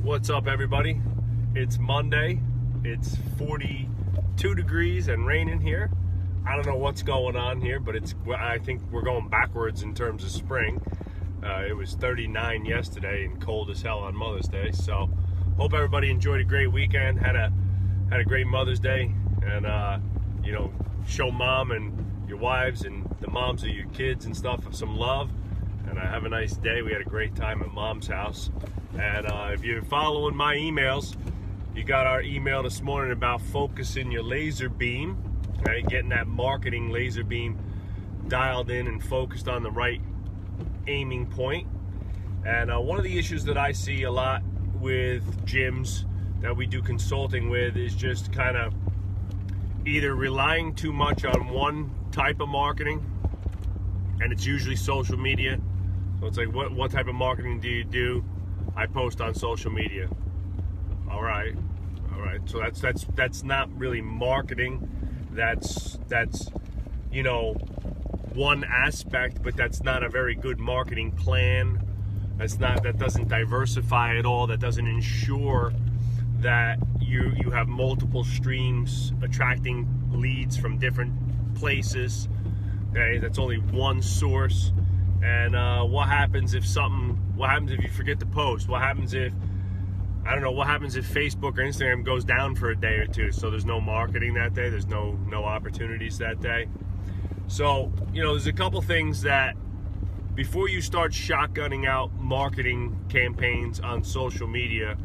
What's up, everybody? It's Monday. It's 42 degrees and raining here. I don't know what's going on here, but I think we're going backwards in terms of spring. It was 39 yesterday and cold as hell on Mother's Day. So hope everybody enjoyed a great weekend. Had a great Mother's Day, and show mom and your wives and the moms of your kids and stuff some love. And have a nice day. We had a great time at mom's house. And if you're following my emails, you got our email this morning about focusing your laser beam, right? Getting that marketing laser beam dialed in and focused on the right aiming point. And one of the issues that I see a lot with gyms that we do consulting with is just kind of either relying too much on one type of marketing, and it's usually social media. So it's like, what type of marketing do you do? I post on social media. All right. So that's not really marketing. That's one aspect, but that's not a very good marketing plan. That doesn't diversify at all. That doesn't ensure that you have multiple streams attracting leads from different places. Okay, that's only one source. And what happens if you forget to post? What happens if Facebook or Instagram goes down for a day or two? So there's no marketing that day. There's no opportunities that day. So, there's a couple things that before you start shotgunning out marketing campaigns on social media,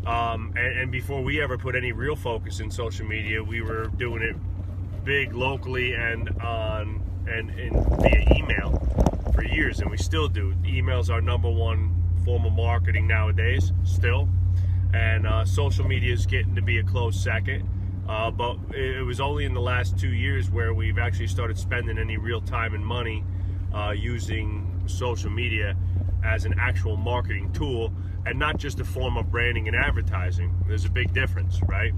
and before we ever put any real focus in social media, we were doing it big locally and via email for years, and we still do. Email's our number one form of marketing nowadays, still, and social media is getting to be a close second. But it was only in the last 2 years where we've actually started spending any real time and money using social media as an actual marketing tool, and not just a form of branding and advertising. There's a big difference, right?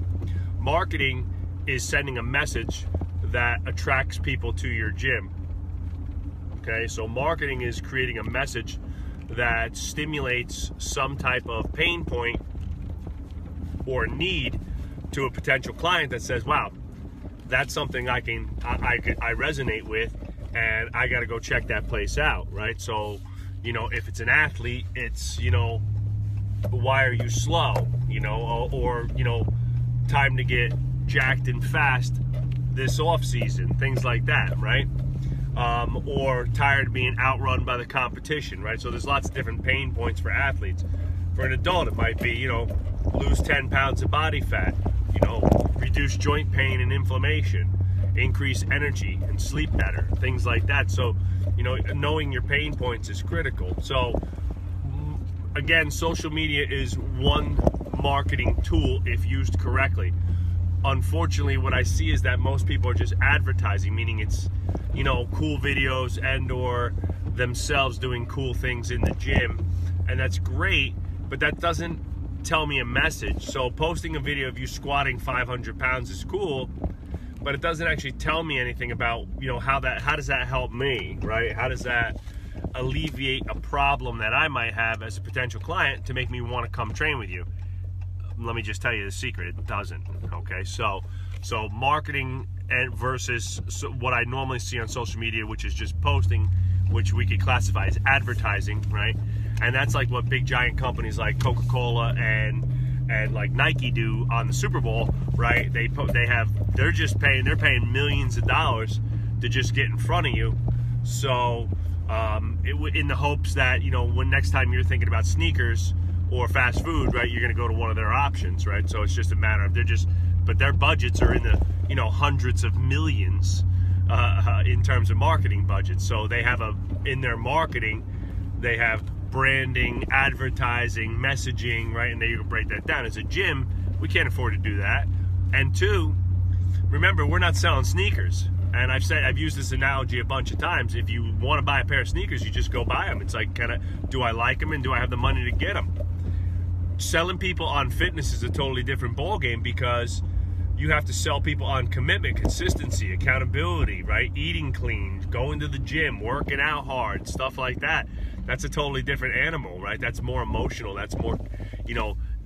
Marketing is sending a message that attracts people to your gym. Okay, so marketing is creating a message that stimulates some type of pain point or need to a potential client that says, wow, that's something I resonate with, and I got to go check that place out, right? So, if it's an athlete, it's, why are you slow? Or time to get jacked and fast this off season, things like that, right? Or tired of being outrun by the competition, right? So there's lots of different pain points for athletes. For an adult, it might be, lose 10 pounds of body fat, reduce joint pain and inflammation, increase energy and sleep better, things like that. So, knowing your pain points is critical. So, again, social media is one marketing tool if used correctly. Unfortunately, what I see is that most people are just advertising, meaning it's, cool videos and or themselves doing cool things in the gym, and that's great, but that doesn't tell me a message. So posting a video of you squatting 500 pounds is cool, but it doesn't actually tell me anything about, how does that help me, right? How does that alleviate a problem that I might have as a potential client to make me want to come train with you? Let me just tell you the secret, it doesn't. Okay, so marketing versus what I normally see on social media, which is just posting, which we could classify as advertising, right? And that's like what big giant companies like Coca-Cola and like Nike do on the Super Bowl, right? They're paying millions of dollars to just get in front of you. So in the hopes that, when next time you're thinking about sneakers or fast food, right, you're going to go to one of their options, right? So it's just a matter of but their budgets are in the, hundreds of millions in terms of marketing budgets. So they have in their marketing, they have branding, advertising, messaging, right? And then you can break that down. As a gym, we can't afford to do that. And two, remember, we're not selling sneakers. And I've used this analogy a bunch of times. If you want to buy a pair of sneakers, you just go buy them. It's like, do I like them and do I have the money to get them? Selling people on fitness is a totally different ballgame, because you have to sell people on commitment, consistency, accountability, right? Eating clean, going to the gym, working out hard, stuff like that. That's a totally different animal, right? That's more emotional. That's more,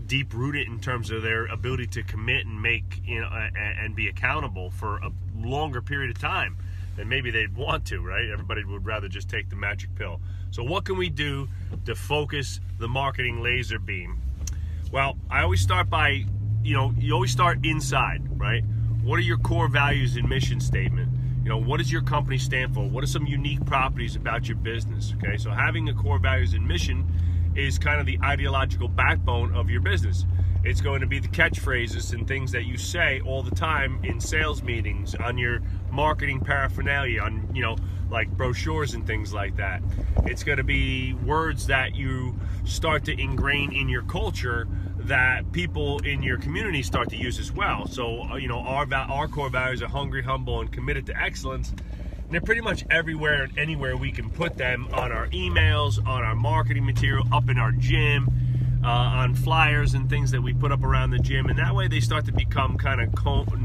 deep rooted in terms of their ability to commit and make, and be accountable for a longer period of time than maybe they'd want to, right? Everybody would rather just take the magic pill. So what can we do to focus the marketing laser beam? Well, I always start by, you always start inside, right? What are your core values and mission statement? What does your company stand for? What are some unique properties about your business? Okay, so having a core values and mission is kind of the ideological backbone of your business. It's going to be the catchphrases and things that you say all the time in sales meetings, on your marketing paraphernalia, on, like brochures and things like that. It's going to be words that you start to ingrain in your culture that people in your community start to use as well. So, our core values are hungry, humble, and committed to excellence. And they're pretty much everywhere and anywhere we can put them, on our emails, on our marketing material, up in our gym, on flyers and things that we put up around the gym. And that way they start to become kind of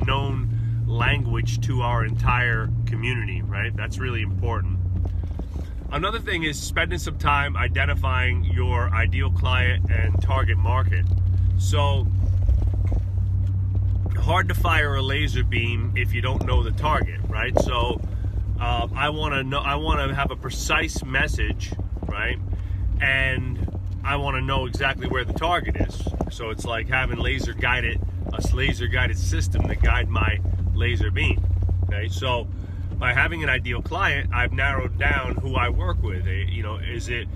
known language to our entire community, right? That's really important. Another thing is spending some time identifying your ideal client and target market. So, hard to fire a laser beam if you don't know the target, right? So, I want to have a precise message, right? And I want to know exactly where the target is. So it's like having a laser guided system to guide my laser beam. Okay, so by having an ideal client, I've narrowed down who I work with. Is it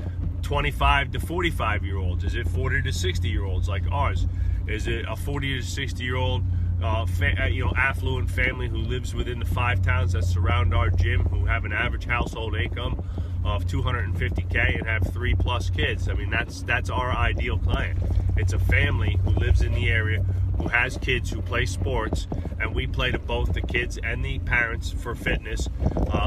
25 to 45 year olds? Is it 40 to 60 year olds like ours? Is it a 40 to 60 year old affluent family who lives within the 5 towns that surround our gym, who have an average household income of $250K and have 3+ kids? I mean, that's our ideal client. It's a family who lives in the area, who has kids who play sports, and we play to both the kids and the parents for fitness,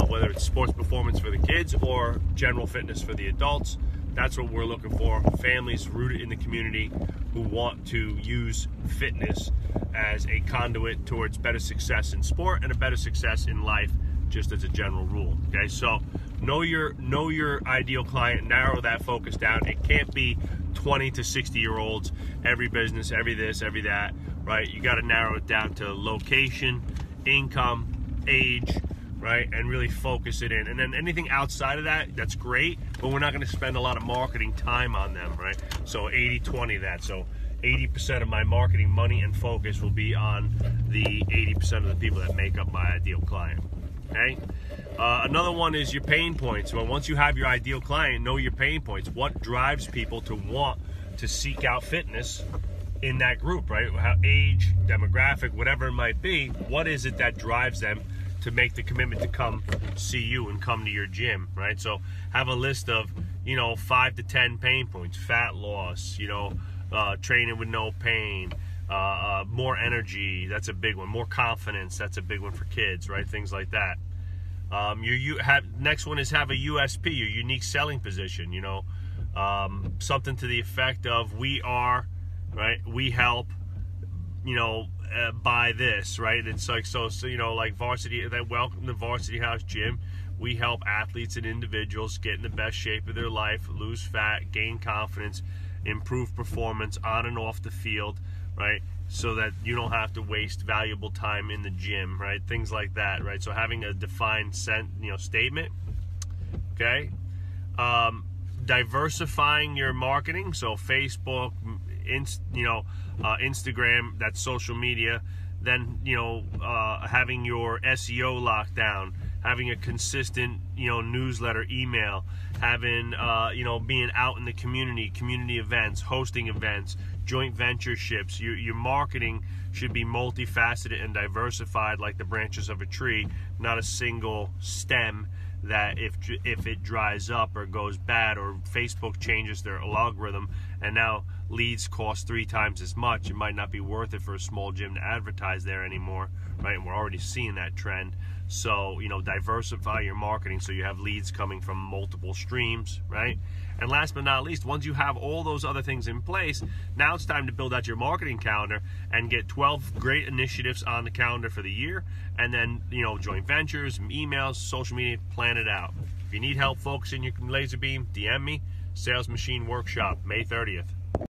whether it's sports performance for the kids or general fitness for the adults. That's what we're looking for. Families rooted in the community who want to use fitness as a conduit towards better success in sport and a better success in life, just as a general rule. Okay, so know your ideal client, narrow that focus down. It can't be 20 to 60 year olds, every business, every this, every that, right? You got to narrow it down to location, income, age, right? And really focus it in. And then anything outside of that, that's great, but we're not going to spend a lot of marketing time on them, right? So 80-20 that. So 80% of my marketing money and focus will be on the 80% of the people that make up my ideal client. Okay? Another one is your pain points. Well, once you have your ideal client, know your pain points. What drives people to want to seek out fitness in that group, right? How, age, demographic, whatever it might be. What is it that drives them to make the commitment to come see you and come to your gym, right? So have a list of, 5 to 10 pain points. Fat loss, training with no pain, more energy, that's a big one. More confidence, that's a big one for kids, right? Things like that. Next one is have a USP, your unique selling position. Something to the effect of we are, right? We help, buy this, right? It's like like Varsity. Welcome to Varsity House Gym. We help athletes and individuals get in the best shape of their life, lose fat, gain confidence, improve performance on and off the field, right? So that you don't have to waste valuable time in the gym, right? Things like that, right? So having a defined statement, okay? Diversifying your marketing, so Facebook, Instagram, that's social media. Then having your SEO locked down, having a consistent newsletter, email, having being out in the community events, hosting events, joint ventureships. Your marketing should be multifaceted and diversified like the branches of a tree, not a single stem that if it dries up or goes bad or Facebook changes their algorithm and now leads cost 3 times as much, it might not be worth it for a small gym to advertise there anymore, right? And we're already seeing that trend. So, diversify your marketing so you have leads coming from multiple streams, right? And last but not least, once you have all those other things in place, now it's time to build out your marketing calendar and get 12 great initiatives on the calendar for the year. And then, joint ventures, emails, social media, plan it out. If you need help focusing your laser beam, DM me. Sales Machine Workshop, May 30th.